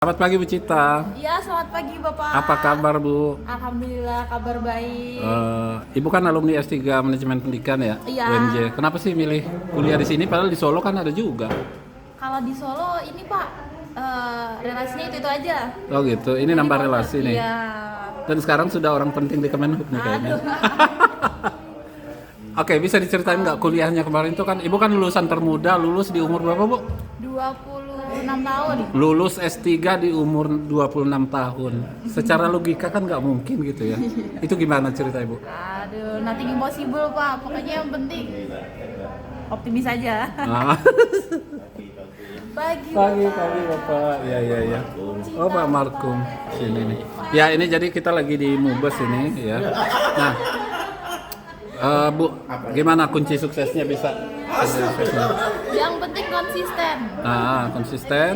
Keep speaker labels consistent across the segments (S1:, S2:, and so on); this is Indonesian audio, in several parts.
S1: Selamat pagi Bu Cita.
S2: Iya, selamat pagi Bapak.
S1: Apa kabar Bu?
S2: Alhamdulillah, kabar baik.
S1: Ibu kan alumni S3 Manajemen Pendidikan ya?
S2: Iya.
S1: UNJ. Kenapa sih milih kuliah di sini padahal di Solo kan ada juga?
S2: Kalau di Solo ini Pak, relasinya itu aja.
S1: Oh gitu, ini nambah relasi nih.
S2: Iya.
S1: Dan sekarang sudah orang penting di Kemenhub nih kayaknya.
S2: Aduh.
S1: Oke, bisa diceritain nggak kuliahnya kemarin itu kan? Ibu kan lulusan termuda, lulus di umur berapa Bu?
S2: 26 tahun.
S1: Lulus S3 di umur 26 tahun. Secara logika kan nggak mungkin gitu ya. Itu gimana cerita Ibu?
S2: Aduh, nothing impossible Pak. Pokoknya yang penting optimis aja.
S1: Ah.
S2: Pagi.
S1: Pagi Bapak. Ya. Oh Pak Markum sini nih. Ya ini jadi kita lagi di Mubes ini ya. Nah, Bu, gimana kunci suksesnya bisa?
S2: Yang penting konsisten.
S1: Konsisten.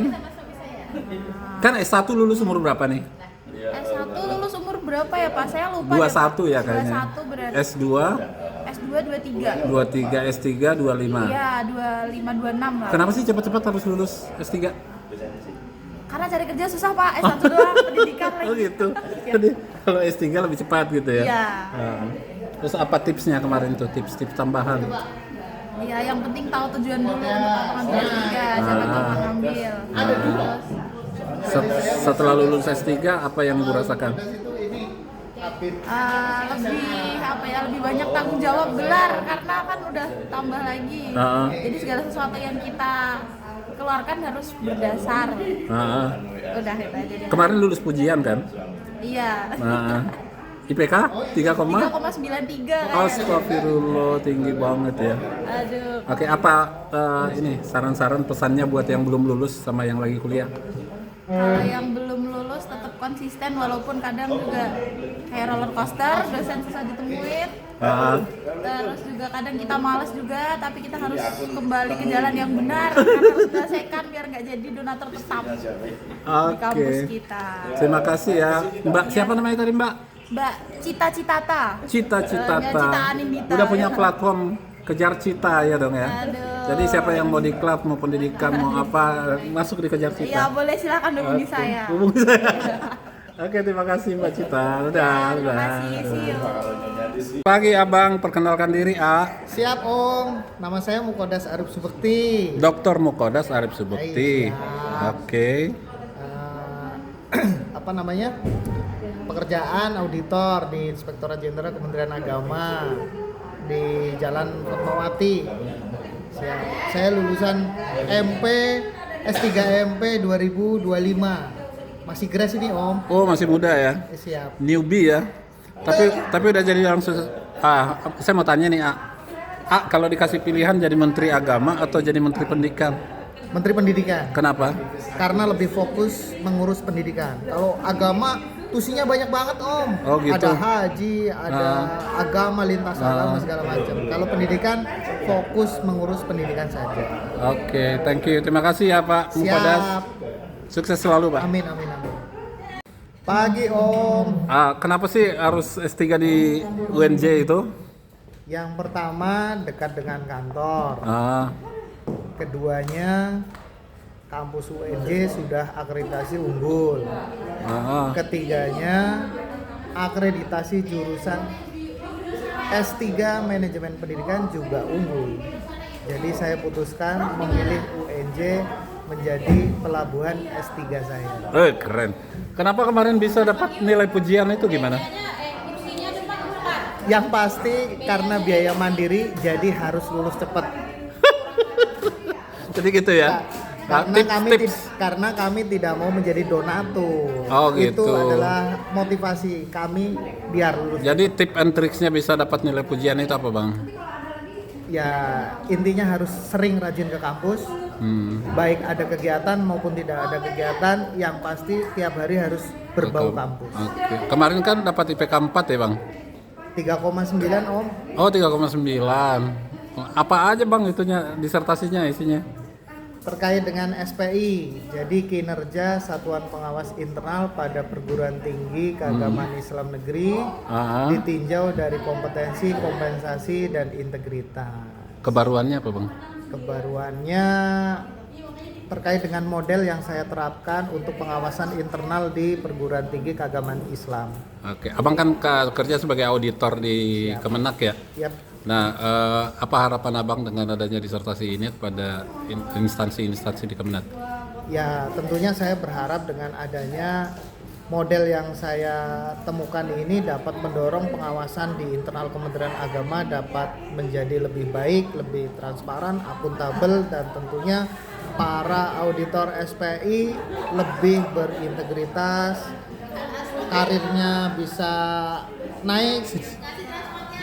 S1: Kan S1 lulus umur berapa nih?
S2: S1 lulus umur berapa ya Pak? Saya lupa.
S1: 21 ya kayaknya.
S2: 21 berarti.
S1: S2
S2: S2 23.
S1: 23, S3 25.
S2: Iya, 25 26 lah.
S1: Kenapa sih cepat-cepat harus lulus S3?
S2: Karena cari kerja susah Pak, S1 doang, pendidikan lagi.
S1: Oh gitu. Jadi kalau S3 lebih cepat gitu ya.
S2: Iya.
S1: Terus apa tipsnya kemarin tuh? Tips-tips tambahan?
S2: Iya, yang penting tahu tujuan dulu untuk mengambil S3, jangan gampang ngambil. Terus
S1: Setelah lulus S3 apa yang Ibu rasakan?
S2: lebih banyak tanggung jawab gelar karena kan udah tambah lagi. Jadi segala sesuatu yang kita keluarkan harus berdasar. Udah itu aja deh.
S1: Kemarin lulus pujian kan?
S2: Iya.
S1: IPK 3,93
S2: 3,93
S1: Astagfirullah, tinggi banget ya.
S2: Aduh.
S1: Oke, apa ini saran-saran pesannya buat yang belum lulus sama yang lagi kuliah?
S2: Kalau yang belum lulus tetap konsisten walaupun kadang juga kayak roller coaster, dosen susah ditemuin. Terus juga kadang kita malas juga, tapi kita harus kembali ke jalan yang benar karena harus selesaikan biar nggak jadi donatur tetap di kampus kita.
S1: Terima kasih ya. Mbak, siapa namanya tadi Mbak?
S2: Mbak Cita-Citata.
S1: Cita-Citata.
S2: Cita Anindita.
S1: Udah punya platform Kejar Cita ya dong ya.
S2: Aduh.
S1: Jadi siapa yang mau diklat, mau pendidikan, mau apa, masuk di Kejar Cita.
S2: Iya boleh, silakan hubungi saya.
S1: Hubungi saya. Oke, terima kasih Mbak Cita.
S2: Terima kasih, see you.
S1: Pagi Abang, perkenalkan diri A.
S3: Siap Om, nama saya Mukodas Arif Subekti.
S1: Dr. Mukodas Arif Subekti. Oke.
S3: Apa namanya? Pekerjaan auditor di Inspektorat Jenderal Kementerian Agama di Jalan Fatmawati. Siap. Saya lulusan MP S3 MP 2025. Masih grass ini Om.
S1: Oh, masih muda ya.
S3: Siap.
S1: Newbie ya. Tapi udah jadi langsung saya mau tanya nih A, kalau dikasih pilihan jadi Menteri Agama atau jadi Menteri Pendidikan?
S3: Menteri Pendidikan.
S1: Kenapa?
S3: Karena lebih fokus mengurus pendidikan. Kalau agama tusinya banyak banget Om.
S1: Oh, gitu.
S3: Ada haji, ada agama, lintas agama segala macam. Kalau pendidikan fokus mengurus pendidikan saja.
S1: Oke, thank you. Terima kasih ya Pak Mukodas.
S3: Siap.
S1: Sukses selalu Pak.
S3: Amin. Pagi Om.
S1: Kenapa sih harus S3 di UNJ itu?
S3: Yang pertama dekat dengan kantor. Keduanya kampus UNJ sudah akreditasi unggul. Ketiganya akreditasi jurusan S3 Manajemen Pendidikan juga unggul. Jadi saya putuskan memilih UNJ menjadi pelabuhan S3 saya.
S1: Keren. Kenapa kemarin bisa dapat nilai pujian itu gimana?
S3: Yang pasti karena biaya mandiri jadi harus lulus cepat.
S1: Jadi gitu ya.
S3: Karena kami tidak mau menjadi donatur.
S1: Oh, gitu.
S3: Itu adalah motivasi kami biar lulus.
S1: Jadi tip and tricksnya bisa dapat nilai pujian itu apa Bang?
S3: Ya intinya harus sering rajin ke kampus. Baik ada kegiatan maupun tidak ada kegiatan, yang pasti tiap hari harus berbau kampus.
S1: Oke. Kemarin kan dapat IPK 4 ya Bang?
S3: 3,9 Om.
S1: Oh 3,9. Apa aja Bang itunya, disertasinya isinya?
S3: Terkait dengan SPI, jadi kinerja Satuan Pengawas Internal pada perguruan tinggi keagamaan Islam negeri ditinjau dari kompetensi, kompensasi, dan integritas.
S1: Kebaruannya apa Bang?
S3: Kebaruannya terkait dengan model yang saya terapkan untuk pengawasan internal di perguruan tinggi keagamaan Islam.
S1: Oke, abang kan kerja sebagai auditor di Kemenak ya.
S3: Yap.
S1: Nah, apa harapan abang dengan adanya disertasi ini pada instansi-instansi di Kemenak?
S3: Ya, tentunya saya berharap dengan adanya model yang saya temukan ini dapat mendorong pengawasan di internal Kementerian Agama dapat menjadi lebih baik, lebih transparan, akuntabel, dan tentunya para auditor SPI lebih berintegritas, karirnya bisa naik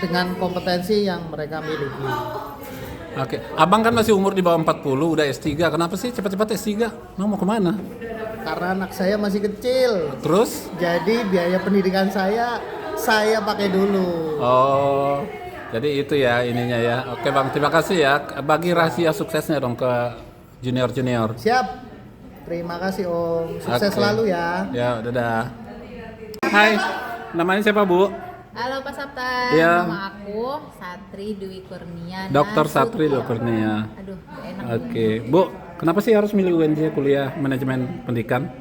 S3: dengan kompetensi yang mereka miliki.
S1: Oke, abang kan masih umur di bawah 40, udah S3. Kenapa sih cepat-cepat S3? Mau kemana?
S3: Karena anak saya masih kecil,
S1: Terus?
S3: jadi biaya pendidikan saya pakai dulu.
S1: Oh, jadi itu ya ininya ya. Oke bang, terima kasih ya. Bagi rahasia suksesnya dong ke junior-junior.
S3: Siap. Terima kasih Om. Sukses
S1: Oke.
S3: selalu ya.
S1: Ya, dadah. Hai, namanya siapa Bu?
S2: Halo Pak Sabta,
S1: Iya.
S2: nama aku Satri Dwi Kurnia.
S1: Dr. Satri
S2: Nasution.
S1: Dwi Kurnia.
S2: Aduh, gak enak.
S1: Oke, Bu, kenapa sih harus milih UNJ kuliah manajemen pendidikan?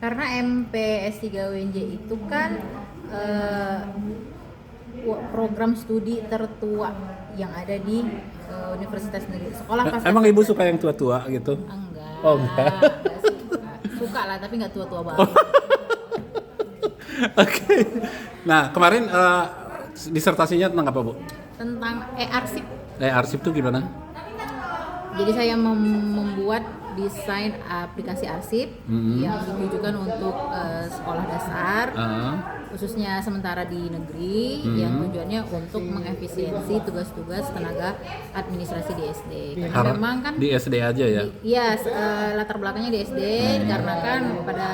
S2: Karena MPS 3 UNJ itu kan program studi tertua yang ada di Universitas Negeri Sekolah Pasca.
S1: Emang Ibu suka yang tua-tua gitu?
S2: Enggak.
S1: Oh, enggak.
S2: Suka lah, tapi nggak tua-tua banget.
S1: Oke. Nah, kemarin disertasinya tentang apa, Bu?
S2: Tentang arsip.
S1: Arsip tuh gimana?
S2: Jadi saya membuat desain aplikasi arsip yang ditujukan untuk sekolah dasar, khususnya sementara di negeri, yang tujuannya untuk mengefisiensi tugas-tugas tenaga administrasi di SD. Karena memang kan
S1: di SD aja ya?
S2: Iya, latar belakangnya di SD, dikarenakan pada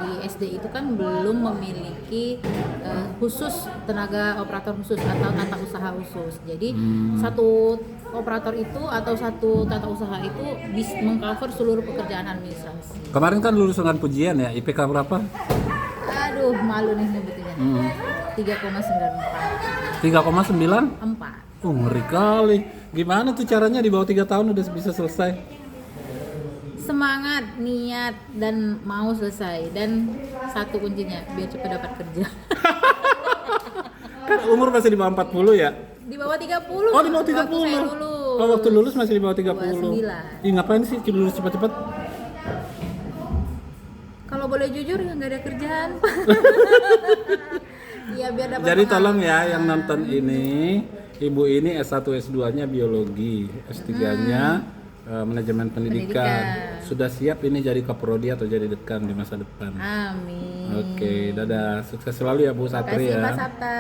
S2: di SD itu kan belum memiliki khusus tenaga operator khusus atau tata usaha khusus. Jadi satu operator itu atau satu tata usaha itu bisa mengcover seluruh pekerjaan administrasi.
S1: Kemarin kan lulus dengan pujian ya, IPK berapa?
S2: Aduh, malu nih nyebutinnya. 3,94.
S1: 3,9?
S2: 4.
S1: Ngeri kali. Gimana tuh caranya di bawah 3 tahun udah bisa selesai?
S2: Semangat, niat, dan mau selesai. Dan satu kuncinya, biar cepat dapat kerja.
S1: Kan umur masih di bawah 40 ya?
S2: Di bawah 30.
S1: Oh, di bawah 30.
S2: Waktu saya lulus.
S1: Oh, waktu lulus masih di bawah 30.
S2: 29.
S1: Ih, ngapain sih lulus cepat-cepat?
S2: Kalau boleh jujur ya nggak ada kerjaan. Iya, biar dapat.
S1: Jadi tolong ya
S2: pengalaman.
S1: yang nonton ini, Ibu ini S1 S2-nya biologi, S3-nya manajemen pendidikan. Sudah siap ini jadi kaprodi atau jadi dekan di masa depan.
S2: Amin.
S1: Oke, dadah. Sukses selalu ya Bu
S2: Terima
S1: Satri
S2: kasih
S1: ya.
S2: Pak Sabta.